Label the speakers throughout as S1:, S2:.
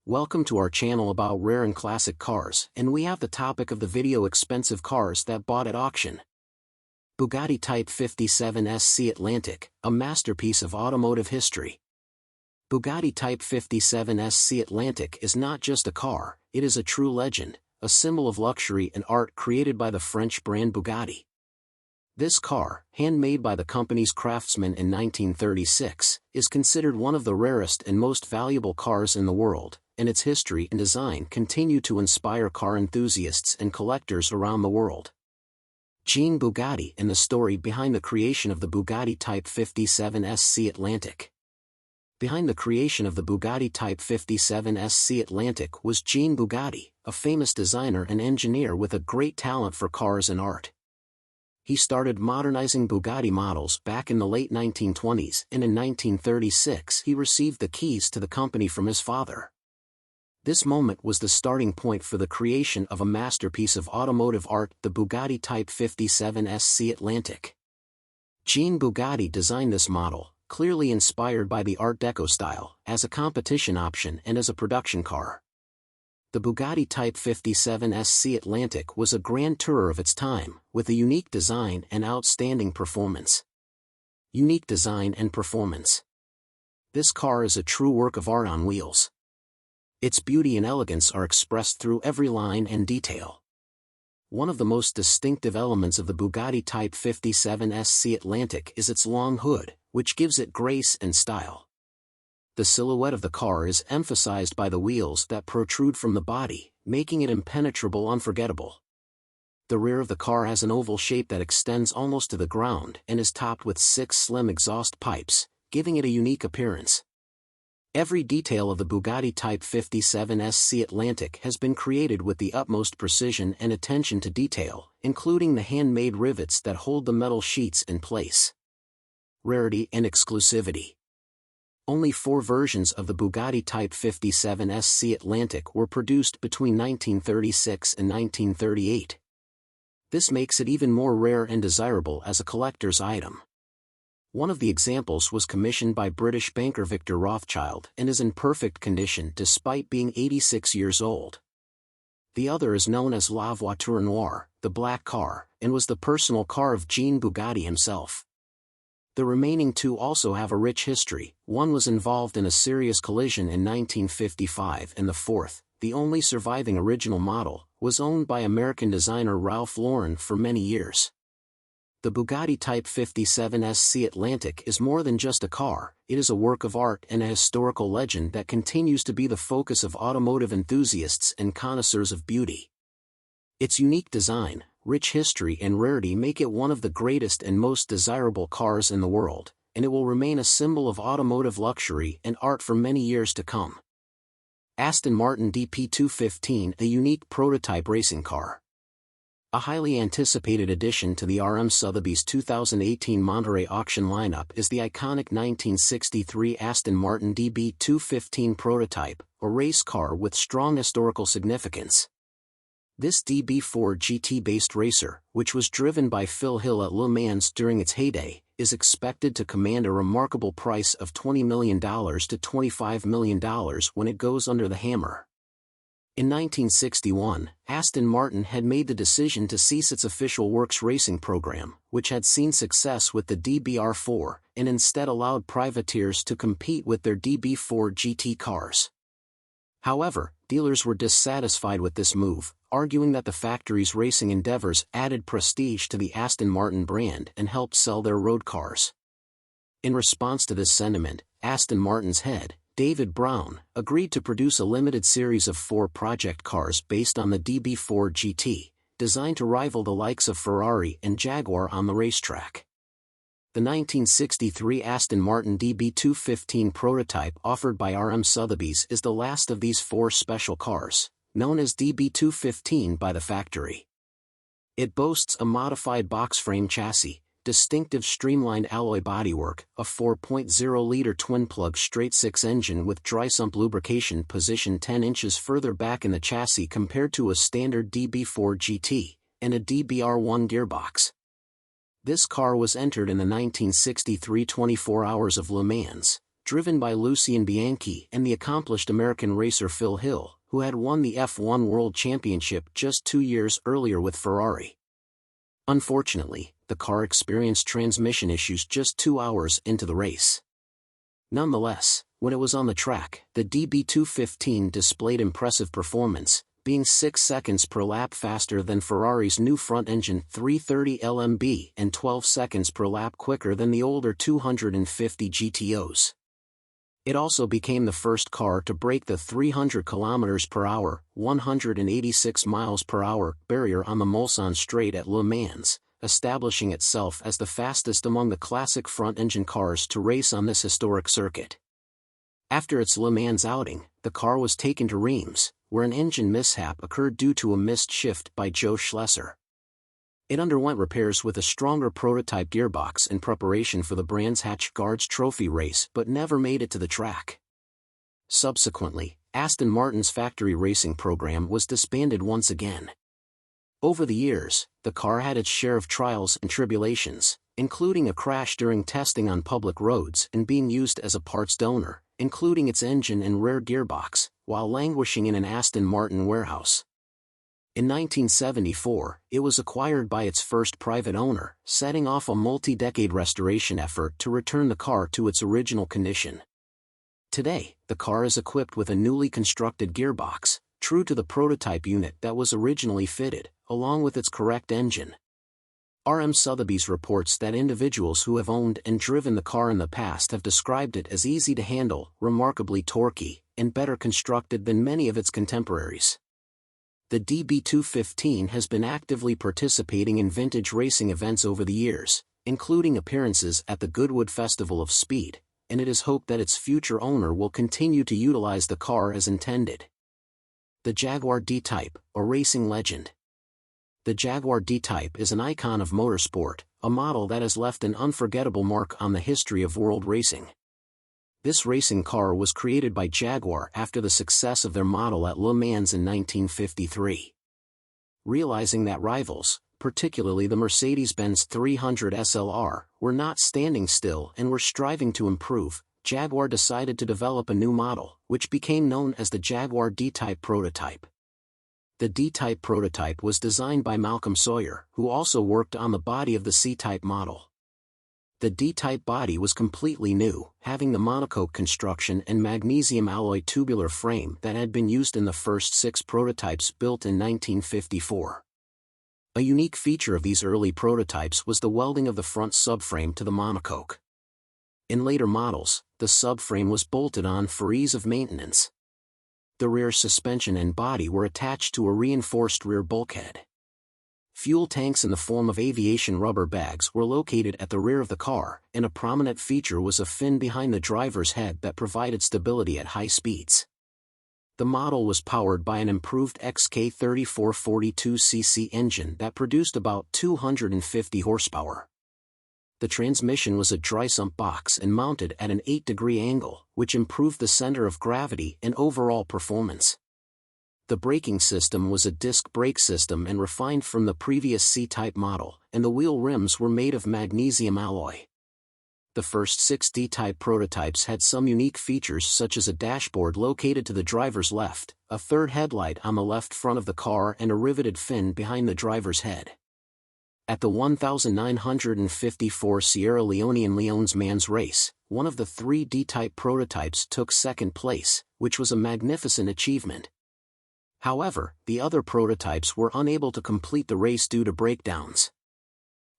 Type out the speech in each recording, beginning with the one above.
S1: Welcome to our channel about rare and classic cars, and we have the topic of the video: expensive cars that bought at auction. Bugatti Type 57 SC Atlantic, a masterpiece of automotive history. Bugatti Type 57 SC Atlantic is not just a car, it is a true legend, a symbol of luxury and art created by the French brand Bugatti. This car, handmade by the company's craftsmen in 1936, is considered one of the rarest and most valuable cars in the world, and its history and design continue to inspire car enthusiasts and collectors around the world. Jean Bugatti and the story behind the creation of the Bugatti Type 57 SC Atlantic. Behind the creation of the Bugatti Type 57 SC Atlantic was Jean Bugatti, a famous designer and engineer with a great talent for cars and art. He started modernizing Bugatti models back in the late 1920s, and in 1936 he received the keys to the company from his father. This moment was the starting point for the creation of a masterpiece of automotive art, the Bugatti Type 57 SC Atlantic. Jean Bugatti designed this model, clearly inspired by the Art Deco style, as a competition option and as a production car. The Bugatti Type 57 SC Atlantic was a grand tour of its time, with a unique design and outstanding performance. Unique design and performance. This car is a true work of art on wheels. Its beauty and elegance are expressed through every line and detail. One of the most distinctive elements of the Bugatti Type 57 SC Atlantic is its long hood, which gives it grace and style. The silhouette of the car is emphasized by the wheels that protrude from the body, making it impenetrable, unforgettable. The rear of the car has an oval shape that extends almost to the ground and is topped with 6 slim exhaust pipes, giving it a unique appearance. Every detail of the Bugatti Type 57 SC Atlantic has been created with the utmost precision and attention to detail, including the handmade rivets that hold the metal sheets in place. Rarity and exclusivity. Only 4 versions of the Bugatti Type 57 SC Atlantic were produced between 1936 and 1938. This makes it even more rare and desirable as a collector's item. One of the examples was commissioned by British banker Victor Rothschild and is in perfect condition despite being 86 years old. The other is known as La Voiture Noire, the black car, and was the personal car of Jean Bugatti himself. The remaining 2 also have a rich history. One was involved in a serious collision in 1955, and the 4th, the only surviving original model, was owned by American designer Ralph Lauren for many years. The Bugatti Type 57 SC Atlantic is more than just a car, it is a work of art and a historical legend that continues to be the focus of automotive enthusiasts and connoisseurs of beauty. Its unique design, rich history and rarity make it one of the greatest and most desirable cars in the world, and it will remain a symbol of automotive luxury and art for many years to come. Aston Martin DP215, a unique prototype racing car. A highly anticipated addition to the RM Sotheby's 2018 Monterey auction lineup is the iconic 1963 Aston Martin DB215 prototype, a race car with strong historical significance. This DB4 GT-based racer, which was driven by Phil Hill at Le Mans during its heyday, is expected to command a remarkable price of $20 million to $25 million when it goes under the hammer. In 1961, Aston Martin had made the decision to cease its official works racing program, which had seen success with the DBR4, and instead allowed privateers to compete with their DB4 GT cars. However, dealers were dissatisfied with this move, arguing that the factory's racing endeavors added prestige to the Aston Martin brand and helped sell their road cars. In response to this sentiment, Aston Martin's head, David Brown, agreed to produce a limited series of 4 project cars based on the DB4 GT, designed to rival the likes of Ferrari and Jaguar on the racetrack. The 1963 Aston Martin DB215 prototype offered by RM Sotheby's is the last of these 4 special cars, known as DB215 by the factory. It boasts a modified box-frame chassis, distinctive streamlined alloy bodywork, a 4.0-liter twin-plug straight-six engine with dry-sump lubrication positioned 10 inches further back in the chassis compared to a standard DB4 GT, and a DBR1 gearbox. This car was entered in the 1963 24 Hours of Le Mans, driven by Lucien Bianchi and the accomplished American racer Phil Hill, who had won the F1 World Championship just 2 years earlier with Ferrari. Unfortunately, the car experienced transmission issues just 2 hours into the race. Nonetheless, when it was on the track, the DB215 displayed impressive performance, being 6 seconds per lap faster than Ferrari's new front-engine 330 LMB and 12 seconds per lap quicker than the older 250 GTOs. It also became the first car to break the 300 km per hour, 186 miles per hour barrier on the Mulsanne Straight at Le Mans, establishing itself as the fastest among the classic front-engine cars to race on this historic circuit. After its Le Mans outing, the car was taken to Reims, where an engine mishap occurred due to a missed shift by Joe Schlesser. It underwent repairs with a stronger prototype gearbox in preparation for the Brands Hatch Guards Trophy race but never made it to the track. Subsequently, Aston Martin's factory racing program was disbanded once again. Over the years, the car had its share of trials and tribulations, including a crash during testing on public roads and being used as a parts donor, including its engine and rear gearbox, while languishing in an Aston Martin warehouse. In 1974, it was acquired by its first private owner, setting off a multi-decade restoration effort to return the car to its original condition. Today, the car is equipped with a newly constructed gearbox, true to the prototype unit that was originally fitted, along with its correct engine. R.M. Sotheby's reports that individuals who have owned and driven the car in the past have described it as easy to handle, remarkably torquey, and better constructed than many of its contemporaries. The DB215 has been actively participating in vintage racing events over the years, including appearances at the Goodwood Festival of Speed, and it is hoped that its future owner will continue to utilize the car as intended. The Jaguar D-Type, a racing legend. The Jaguar D-Type is an icon of motorsport, a model that has left an unforgettable mark on the history of world racing. This racing car was created by Jaguar after the success of their model at Le Mans in 1953. Realizing that rivals, particularly the Mercedes-Benz 300 SLR, were not standing still and were striving to improve, Jaguar decided to develop a new model, which became known as the Jaguar D-Type prototype. The D-Type prototype was designed by Malcolm Sawyer, who also worked on the body of the C-Type model. The D-Type body was completely new, having the monocoque construction and magnesium alloy tubular frame that had been used in the first 6 prototypes built in 1954. A unique feature of these early prototypes was the welding of the front subframe to the monocoque. In later models, the subframe was bolted on for ease of maintenance. The rear suspension and body were attached to a reinforced rear bulkhead. Fuel tanks in the form of aviation rubber bags were located at the rear of the car, and a prominent feature was a fin behind the driver's head that provided stability at high speeds. The model was powered by an improved XK3442cc engine that produced about 250 horsepower. The transmission was a dry-sump box and mounted at an 8-degree angle, which improved the center of gravity and overall performance. The braking system was a disc brake system and refined from the previous C-Type model, and the wheel rims were made of magnesium alloy. The first 6 D-Type prototypes had some unique features such as a dashboard located to the driver's left, a third headlight on the left front of the car and a riveted fin behind the driver's head. At the 1954 Sierra Leone and Lyons Mans race, one of the 3 D-Type prototypes took second place, which was a magnificent achievement. However, the other prototypes were unable to complete the race due to breakdowns.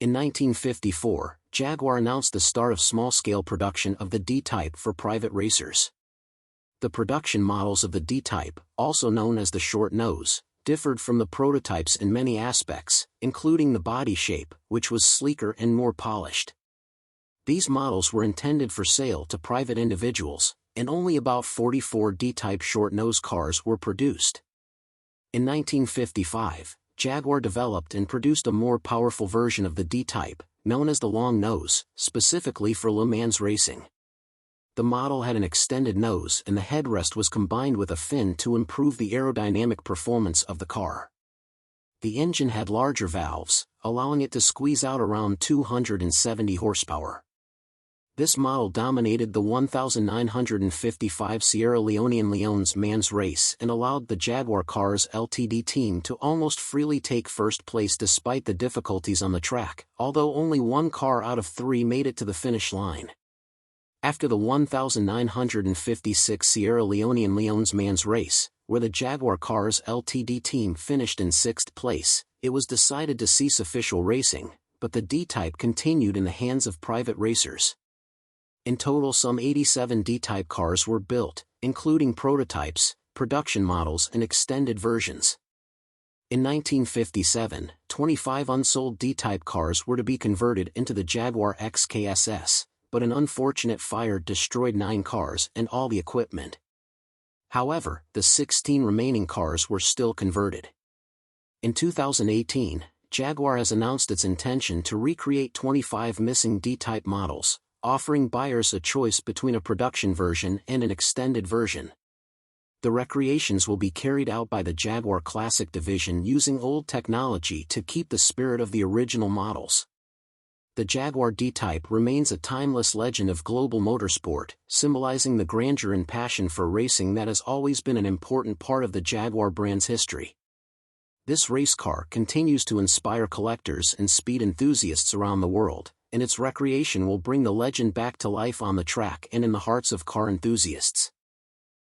S1: In 1954, Jaguar announced the start of small-scale production of the D-Type for private racers. The production models of the D-Type, also known as the short nose, differed from the prototypes in many aspects, including the body shape, which was sleeker and more polished. These models were intended for sale to private individuals, and only about 44 D-Type short-nose cars were produced. In 1955, Jaguar developed and produced a more powerful version of the D-Type, known as the long nose, specifically for Le Mans racing. The model had an extended nose and the headrest was combined with a fin to improve the aerodynamic performance of the car. The engine had larger valves, allowing it to squeeze out around 270 horsepower. This model dominated the 1955 Sierra Leonean Leones Mans race and allowed the Jaguar Cars Ltd team to almost freely take first place despite the difficulties on the track, although only one car out of 3 made it to the finish line. After the 1956 Sierra Leonean Leones Mans race, where the Jaguar Cars Ltd team finished in 6th place, it was decided to cease official racing, but the D-Type continued in the hands of private racers. In total, some 87 D-Type cars were built, including prototypes, production models and extended versions. In 1957, 25 unsold D-Type cars were to be converted into the Jaguar XK-SS, but an unfortunate fire destroyed 9 cars and all the equipment. However, the 16 remaining cars were still converted. In 2018, Jaguar has announced its intention to recreate 25 missing D-Type models, offering buyers a choice between a production version and an extended version. The recreations will be carried out by the Jaguar Classic division using old technology to keep the spirit of the original models. The Jaguar D-Type remains a timeless legend of global motorsport, symbolizing the grandeur and passion for racing that has always been an important part of the Jaguar brand's history. This race car continues to inspire collectors and speed enthusiasts around the world, and its recreation will bring the legend back to life on the track and in the hearts of car enthusiasts.